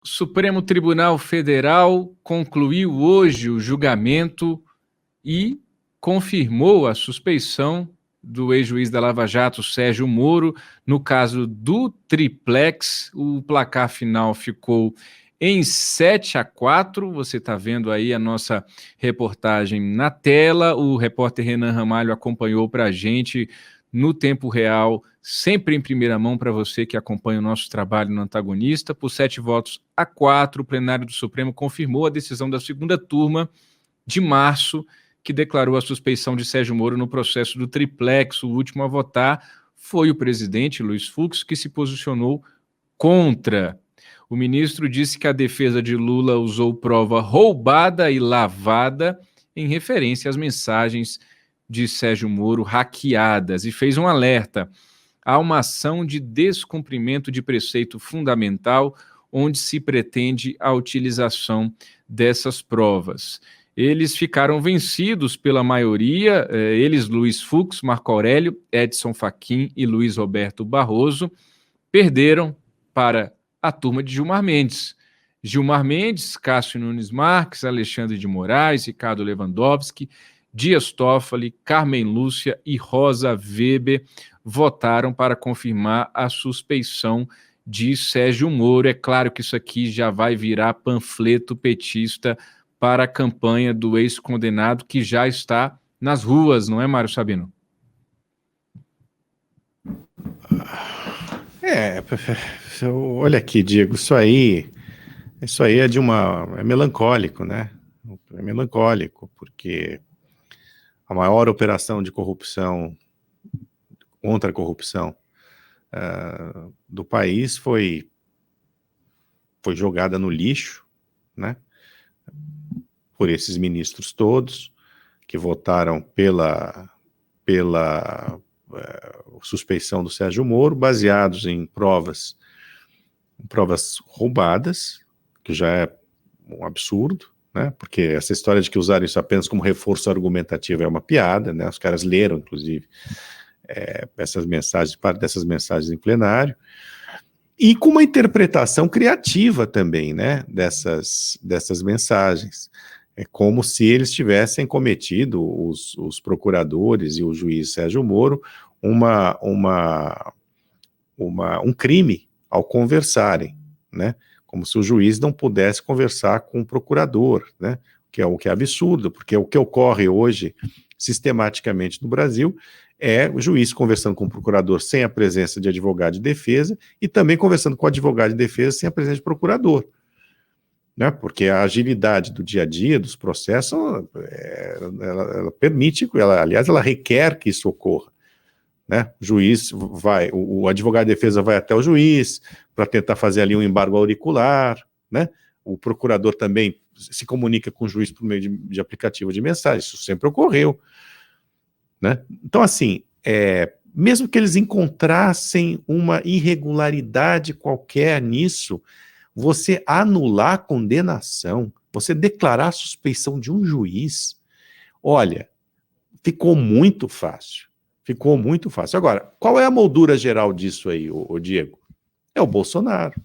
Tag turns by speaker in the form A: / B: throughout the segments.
A: O Supremo Tribunal Federal concluiu hoje o julgamento e confirmou a suspeição do ex-juiz da Lava Jato, Sérgio Moro, no caso do triplex. O placar final ficou em 7-4. Você está vendo aí a nossa reportagem na tela. O repórter Renan Ramalho acompanhou para a gente no tempo real, sempre em primeira mão para você que acompanha o nosso trabalho no Antagonista. Por 7-4, o plenário do Supremo confirmou a decisão da segunda turma de março, que declarou a suspeição de Sérgio Moro no processo do triplex. O último a votar foi o presidente Luiz Fux, que se posicionou contra. O ministro disse que a defesa de Lula usou prova roubada e lavada em referência às mensagens de Sérgio Moro hackeadas e fez um alerta. Há uma ação de descumprimento de preceito fundamental onde se pretende a utilização dessas provas. Eles ficaram vencidos pela maioria, eles, Luiz Fux, Marco Aurélio, Edson Fachin e Luiz Roberto Barroso, perderam para a turma de Gilmar Mendes. Gilmar Mendes, Cássio Nunes Marques, Alexandre de Moraes, Ricardo Lewandowski, Dias Toffoli, Carmen Lúcia e Rosa Weber votaram para confirmar a suspeição de Sérgio Moro. É claro que isso aqui já vai virar panfleto petista para a campanha do ex-condenado que já está nas ruas, não é, Mário Sabino?
B: Olha aqui, Diego, isso aí é melancólico, né? É melancólico, porque a maior operação de corrupção, contra a corrupção do país foi jogada no lixo, né? Por esses ministros todos que votaram pela suspeição do Sérgio Moro, baseados em provas roubadas, que já é um absurdo, né? Porque essa história de que usaram isso apenas como reforço argumentativo é uma piada, né? Os caras leram, inclusive, parte dessas mensagens em plenário, e com uma interpretação criativa também, né? Dessas mensagens. É como se eles tivessem cometido, os procuradores e o juiz Sérgio Moro, um crime ao conversarem, né? Como se o juiz não pudesse conversar com o procurador, né? O que é absurdo, porque o que ocorre hoje, sistematicamente no Brasil, é o juiz conversando com o procurador sem a presença de advogado de defesa e também conversando com o advogado de defesa sem a presença de procurador. Né, porque a agilidade do dia a dia, dos processos, ela permite, aliás, ela requer que isso ocorra. Né? O advogado de defesa vai até o juiz para tentar fazer ali um embargo auricular, né? O procurador também se comunica com o juiz por meio de aplicativo de mensagem, isso sempre ocorreu. Né? Então, assim, mesmo que eles encontrassem uma irregularidade qualquer nisso, você anular a condenação, você declarar a suspeição de um juiz, olha, ficou muito fácil. Ficou muito fácil. Agora, qual é a moldura geral disso aí, o Diego? É o Bolsonaro.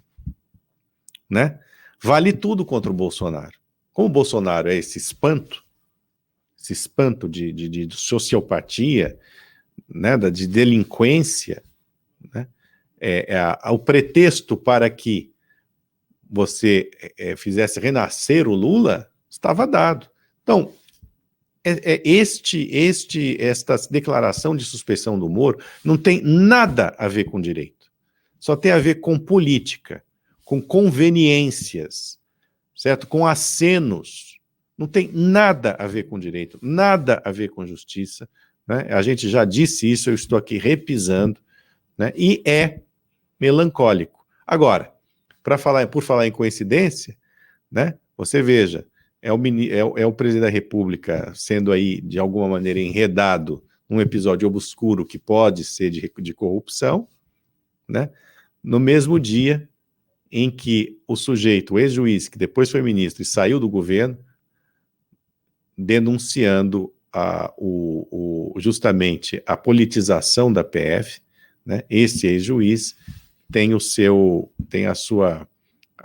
B: Né? Vale tudo contra o Bolsonaro. Como o Bolsonaro é esse espanto de sociopatia, né, de delinquência, né, o pretexto para que você fizesse renascer o Lula, estava dado. Então, esta declaração de suspeição do Moro não tem nada a ver com direito. Só tem a ver com política, com conveniências, certo? Com acenos. Não tem nada a ver com direito, nada a ver com justiça. Né? A gente já disse isso, eu estou aqui repisando, né? E é melancólico. Agora, por falar em coincidência, né? Você veja, é o presidente da República sendo aí, de alguma maneira, enredado num episódio obscuro que pode ser de corrupção, né? No mesmo dia em que o sujeito, o ex-juiz, que depois foi ministro e saiu do governo, denunciando justamente a politização da PF, né? Esse ex-juiz tem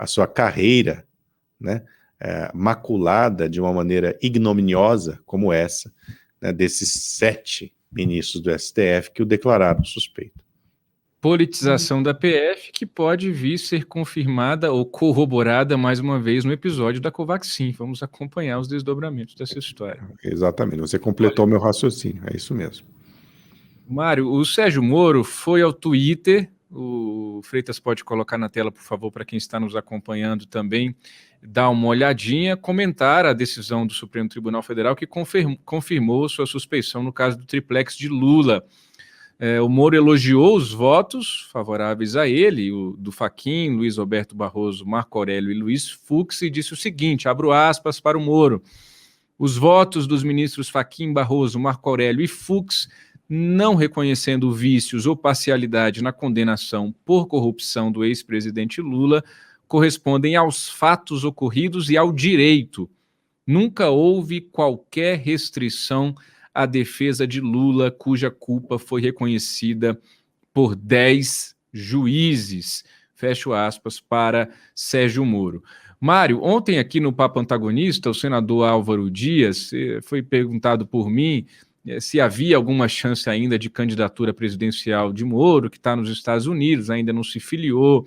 B: a a sua carreira, né, maculada de uma maneira ignominiosa como essa, né, desses 7 ministros do STF que o declararam suspeito.
A: Politização da PF que pode vir ser confirmada ou corroborada mais uma vez no episódio da Covaxin. Vamos acompanhar os desdobramentos dessa história.
B: Exatamente, você completou meu raciocínio, é isso mesmo.
A: Mário, o Sérgio Moro foi ao Twitter, o Freitas pode colocar na tela, por favor, para quem está nos acompanhando também, dar uma olhadinha, comentar a decisão do Supremo Tribunal Federal que confirmou sua suspeição no caso do triplex de Lula. O Moro elogiou os votos favoráveis a ele, do Fachin, Luiz Roberto Barroso, Marco Aurélio e Luiz Fux, e disse o seguinte, abro aspas para o Moro, os votos dos ministros Fachin, Barroso, Marco Aurélio e Fux, não reconhecendo vícios ou parcialidade na condenação por corrupção do ex-presidente Lula, correspondem aos fatos ocorridos e ao direito. Nunca houve qualquer restrição à defesa de Lula, cuja culpa foi reconhecida por 10 juízes. Fecho aspas para Sérgio Moro. Mário, ontem aqui no Papo Antagonista, o senador Álvaro Dias foi perguntado por mim se havia alguma chance ainda de candidatura presidencial de Moro, que está nos Estados Unidos, ainda não se filiou.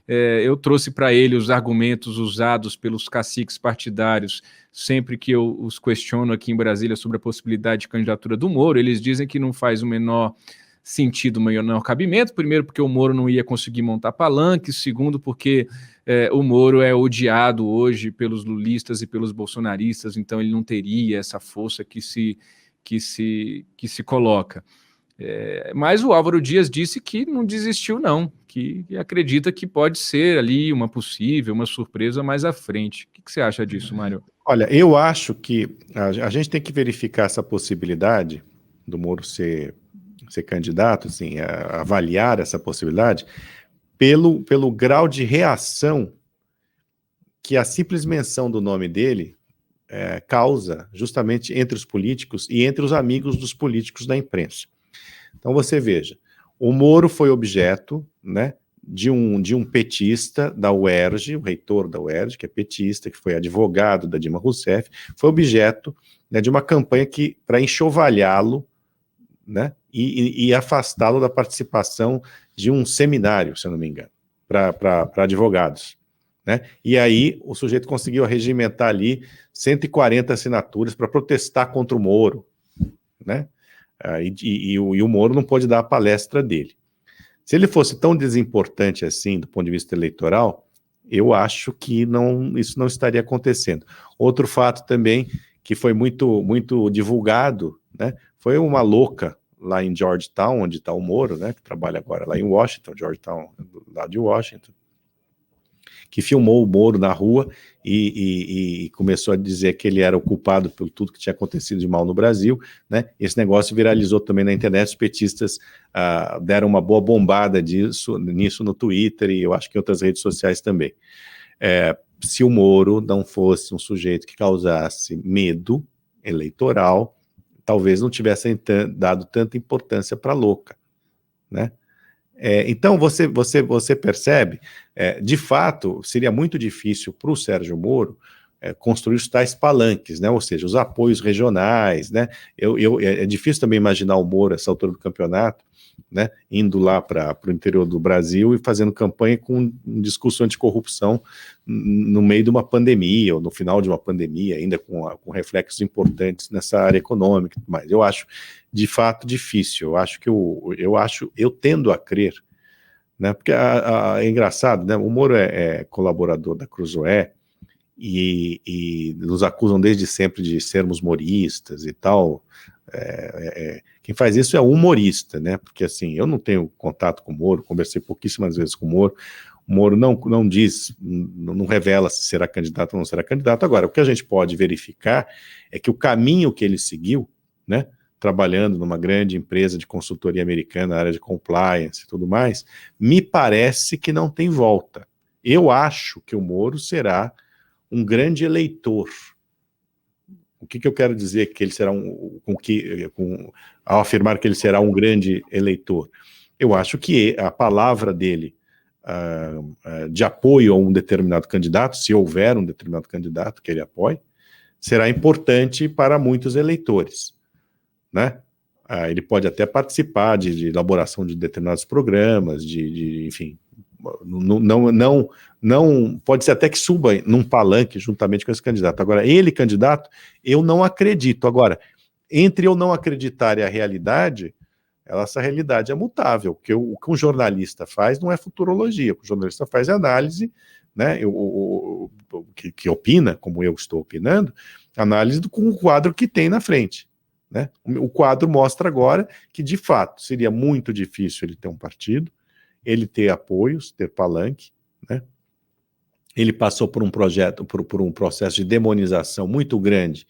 A: Eu trouxe para ele os argumentos usados pelos caciques partidários sempre que eu os questiono aqui em Brasília sobre a possibilidade de candidatura do Moro. Eles dizem que não faz o menor sentido, o menor cabimento. Primeiro, porque o Moro não ia conseguir montar palanque. Segundo, porque o Moro é odiado hoje pelos lulistas e pelos bolsonaristas, então ele não teria essa força que se coloca. Mas o Álvaro Dias disse que não desistiu, não, que acredita que pode ser ali uma surpresa mais à frente. O que você acha disso, Mário?
B: Olha, eu acho que a gente tem que verificar essa possibilidade do Moro ser candidato, assim, avaliar essa possibilidade pelo grau de reação que a simples menção do nome dele causa justamente entre os políticos e entre os amigos dos políticos da imprensa. Então você veja, o Moro foi objeto, né, de um petista da UERJ, o reitor da UERJ, que é petista, que foi advogado da Dilma Rousseff, foi objeto, né, de uma campanha para enxovalhá-lo, né, e afastá-lo da participação de um seminário, se eu não me engano, para advogados. Né? E aí o sujeito conseguiu regimentar ali 140 assinaturas para protestar contra o Moro, né? E o Moro não pôde dar a palestra dele. Se ele fosse tão desimportante assim do ponto de vista eleitoral, eu acho que isso não estaria acontecendo. Outro fato também que foi muito, muito divulgado, né, foi uma louca lá em Georgetown, onde está o Moro, né, que trabalha agora lá em Washington, Georgetown, lá de Washington, que filmou o Moro na rua e começou a dizer que ele era o culpado por tudo que tinha acontecido de mal no Brasil, né? Esse negócio viralizou também na internet, os petistas deram uma boa bombada nisso no Twitter e eu acho que em outras redes sociais também. Se o Moro não fosse um sujeito que causasse medo eleitoral, talvez não tivessem dado tanta importância para a louca, né? Então você percebe, de fato, seria muito difícil para o Sérgio Moro construir os tais palanques, né? Ou seja, os apoios regionais, né? É difícil também imaginar o Moro, essa altura do campeonato, né, indo lá para o interior do Brasil e fazendo campanha com um discurso anticorrupção no meio de uma pandemia, ou no final de uma pandemia, ainda com reflexos importantes nessa área econômica. Mas eu acho, de fato, difícil. Eu tendo a crer, né, porque é engraçado, né, o Moro é colaborador da Cruzoé e nos acusam desde sempre de sermos moristas e tal. Quem faz isso é o humorista, né? Porque assim, eu não tenho contato com o Moro, conversei pouquíssimas vezes com o Moro não diz, não revela se será candidato ou não será candidato. Agora, o que a gente pode verificar é que o caminho que ele seguiu, né, trabalhando numa grande empresa de consultoria americana na área de compliance e tudo mais, me parece que não tem volta. Eu acho que o Moro será um grande eleitor. O que eu quero dizer que ele será ao afirmar que ele será um grande eleitor? Eu acho que a palavra dele de apoio a um determinado candidato, se houver um determinado candidato que ele apoie, será importante para muitos eleitores, né? Ele pode até participar de elaboração de determinados programas, enfim, não pode ser até que suba num palanque juntamente com esse candidato. Agora, ele, candidato, eu não acredito. Agora, entre eu não acreditar e a realidade, essa realidade é mutável. O que um jornalista faz não é futurologia, o que o jornalista faz é análise, né? Que opina, como eu estou opinando, análise com o quadro que tem na frente, né? O quadro mostra agora que, de fato, seria muito difícil ele ter um partido, ele ter apoios, ter palanque, né? Ele passou por um processo de demonização muito grande,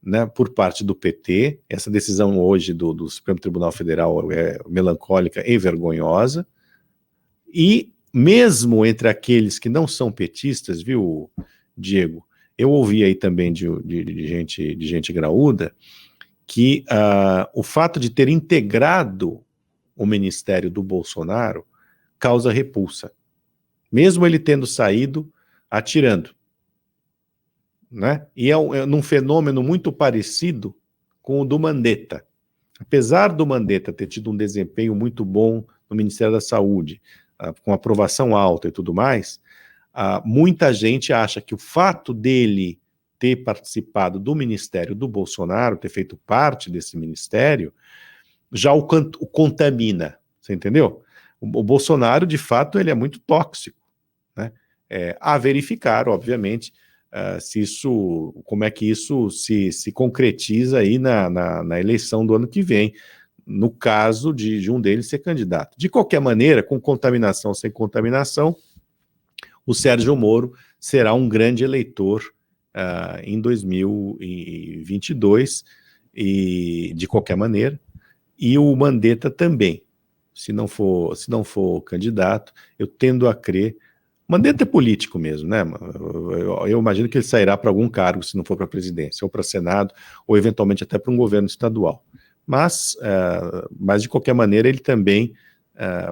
B: né, por parte do PT. Essa decisão hoje do Supremo Tribunal Federal é melancólica e vergonhosa, e mesmo entre aqueles que não são petistas, viu, Diego, eu ouvi aí também de gente graúda, que o fato de ter integrado o ministério do Bolsonaro causa repulsa, mesmo ele tendo saído atirando, né? E é num fenômeno muito parecido com o do Mandetta. Apesar do Mandetta ter tido um desempenho muito bom no Ministério da Saúde, com aprovação alta e tudo mais, muita gente acha que o fato dele ter participado do ministério do Bolsonaro, ter feito parte desse ministério, já o contamina, você entendeu? O Bolsonaro, de fato, ele é muito tóxico, né? A verificar, obviamente, como é que isso se concretiza aí na eleição do ano que vem, no caso de um deles ser candidato. De qualquer maneira, com contaminação ou sem contaminação, o Sérgio Moro será um grande eleitor em 2022, e de qualquer maneira, e o Mandetta também. Se não for candidato, eu tendo a crer. Mandetta é político mesmo, né? Eu imagino que ele sairá para algum cargo, se não for para a presidência, ou para Senado, ou eventualmente até para um governo estadual. Mas de qualquer maneira, ele também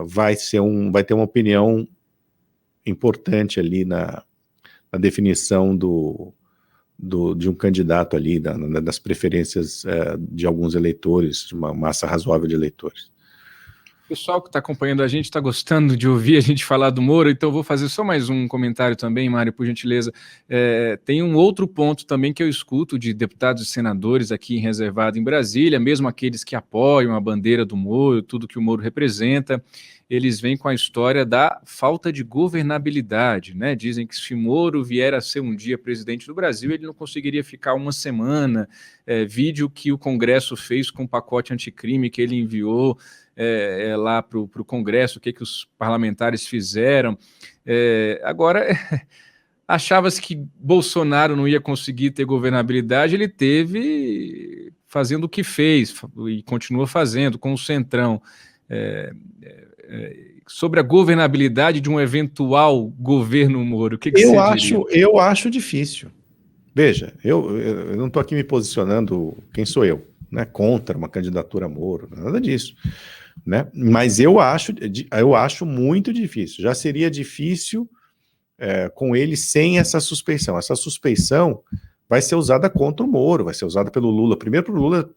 B: vai ter uma opinião importante ali na definição de um candidato ali, das preferências de alguns eleitores, de uma massa razoável de eleitores.
A: O pessoal que está acompanhando a gente está gostando de ouvir a gente falar do Moro, então eu vou fazer só mais um comentário também, Mário, por gentileza. Tem um outro ponto também que eu escuto de deputados e senadores aqui em Reservado em Brasília, mesmo aqueles que apoiam a bandeira do Moro, tudo que o Moro representa, eles vêm com a história da falta de governabilidade, né? Dizem que se Moro vier a ser um dia presidente do Brasil, ele não conseguiria ficar uma semana. Vídeo que o Congresso fez com o pacote anticrime que ele enviou lá para o Congresso, o que os parlamentares fizeram. Agora, achava-se que Bolsonaro não ia conseguir ter governabilidade, ele teve fazendo o que fez, e continua fazendo com o Centrão. Sobre a governabilidade de um eventual governo Moro, o que você diria?
B: Eu acho difícil. Veja, eu não estou aqui me posicionando quem sou eu, né, contra uma candidatura Moro, nada disso, né? Mas eu acho muito difícil. Já seria difícil com ele sem essa suspeição. Essa suspeição vai ser usada contra o Moro, vai ser usada pelo Lula. Primeiro, para o Lula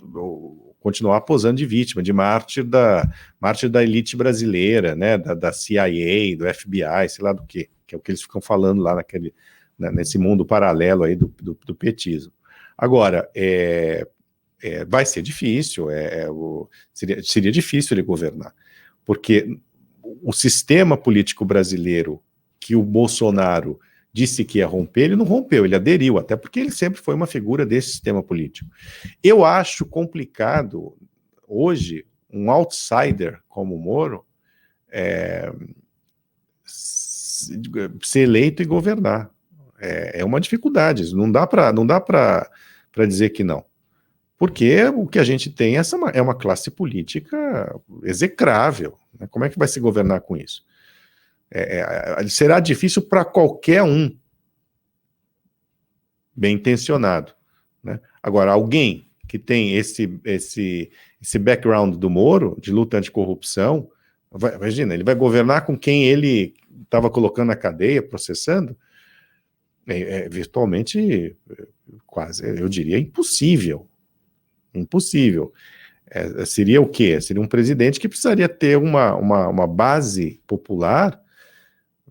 B: continuar posando de vítima, de mártir da elite brasileira, né, da CIA, do FBI, sei lá do que é o que eles ficam falando lá nesse mundo paralelo aí do petismo. Agora, vai ser difícil, seria difícil ele governar, porque o sistema político brasileiro que o Bolsonaro disse que ia romper, ele não rompeu, ele aderiu, até porque ele sempre foi uma figura desse sistema político. Eu acho complicado, hoje, um outsider como o Moro ser eleito e governar. É uma dificuldade, não dá para dizer que não. Porque o que a gente tem é uma classe política execrável, né? Como é que vai se governar com isso? Será difícil para qualquer um bem intencionado, né? Agora, alguém que tem esse background do Moro, de luta anticorrupção, imagina, ele vai governar com quem ele estava colocando na cadeia, processando, virtualmente quase, eu diria, impossível. Impossível. Seria o quê? Seria um presidente que precisaria ter uma base popular.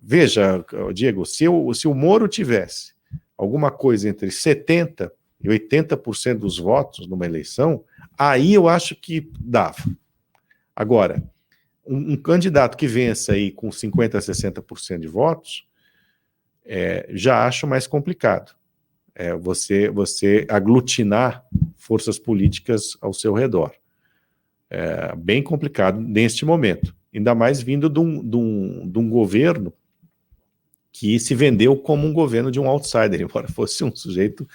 B: Veja, Diego, se o Moro tivesse alguma coisa entre 70% e 80% dos votos numa eleição, aí eu acho que dava. Agora, um candidato que vença aí com 50% a 60% de votos, já acho mais complicado. Você aglutinar forças políticas ao seu redor. Bem complicado neste momento. Ainda mais vindo de um governo que se vendeu como um governo de um outsider, embora fosse um sujeito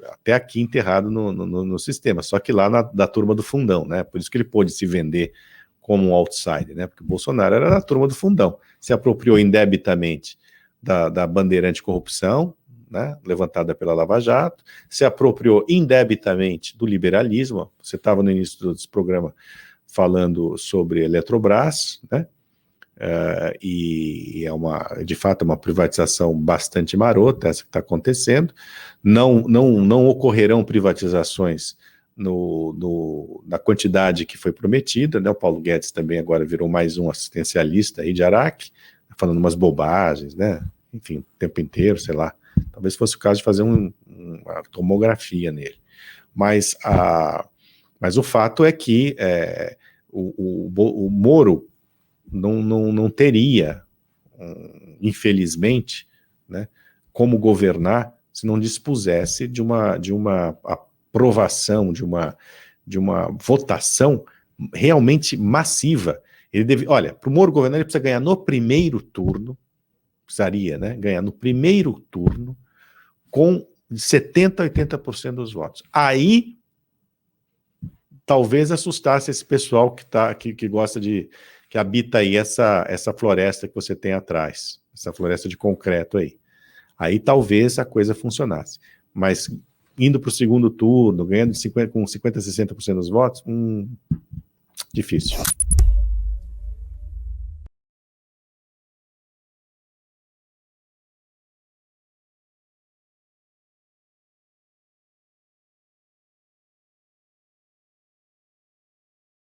B: até aqui enterrado no sistema, só que lá da turma do fundão, né? Por isso que ele pôde se vender como um outsider, né? Porque o Bolsonaro era da turma do fundão, se apropriou indebitamente da bandeira anticorrupção, né, levantada pela Lava Jato, se apropriou indebitamente do liberalismo. Você estava no início desse programa falando sobre Eletrobras, né, e de fato, uma privatização bastante marota, essa que está acontecendo. Não ocorrerão privatizações na quantidade que foi prometida, né? O Paulo Guedes também agora virou mais um assistencialista aí de Araque, falando umas bobagens, né? Enfim, o tempo inteiro, sei lá. Talvez fosse o caso de fazer uma tomografia nele. Mas o fato é que o Moro não teria, infelizmente, né, como governar se não dispusesse de uma aprovação, de uma votação realmente massiva. Olha, para o Moro governar, ele precisa ganhar no primeiro turno, precisaria, né, ganhar no primeiro turno com 70% a 80% dos votos. Aí, talvez assustasse esse pessoal que gosta que habita aí essa floresta que você tem atrás, essa floresta de concreto aí. Aí talvez a coisa funcionasse. Mas indo para o segundo turno, ganhando com 50% a 60% dos votos, difícil.